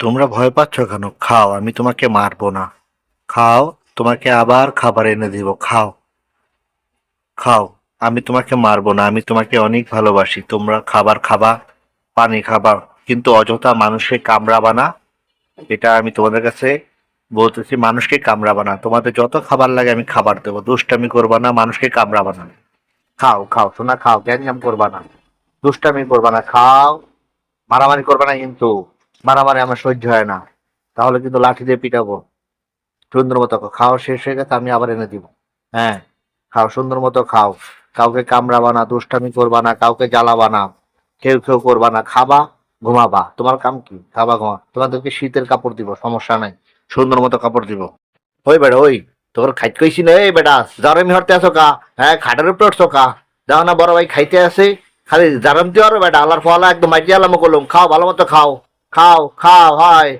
তোমরা ভয় পাচ্ছ কেন? খাও, আমি তোমাকে মারবো না। খাও, তোমাকে আবার খাবার এনে দিব। খাও, খাও। আমি তোমাকে মারবো না, আমি তোমাকে অনেক ভালোবাসি। তোমরা খাবার খাবা, পানি খাবা, কিন্তু অযথা মানুষকে কামড়াবা না। এটা আমি তোমাদের কাছে বলতেছি, মানুষকে কামড়াবা না। তোমাদের যত খাবার লাগে আমি খাবার দেবো। দুষ্টামি করবা না, মানুষকে কামড়াবা না। খাও, খাও সোনা, খাও, গ্যাঞ্জাম করবা না, দুষ্টামি করবা না, খাও। মারামারি করবা না কিন্তু, মারামারি আমার সহ্য হয় না। তাহলে কিন্তু লাঠি দিয়ে পিটাবো। সুন্দর মতো খাও, শেষ হয়ে গেছে আমি আবার এনে দিব। হ্যাঁ, খাও সুন্দর মতো খাও। কাউকে কামড়াবা না, দুষ্টামি করবা না, কাউকে জ্বালাবা না, কেউ কেউ করবা না, খাবা, ঘুমাবা। তোমার কাম কি? খাবা, ঘুমা। তোমাদেরকে শীতের কাপড় দিব, সমস্যা নাই। সুন্দর মতো কাপড় দিব। ওই বেটা ওই, তোর খাইতে কইছি না, এই বেটা জারামি হরতে আছো কা? হ্যাঁ, খাটের উপরে উঠছো কা? দেখো না বড় ভাই খাইতে আছে, খালি জারামতে পারো বেটা। আল্লাহর ফলা একদম মাইটি আলামো করলাম। খাও, ভালো মতো খাও, খাও খাও, হয়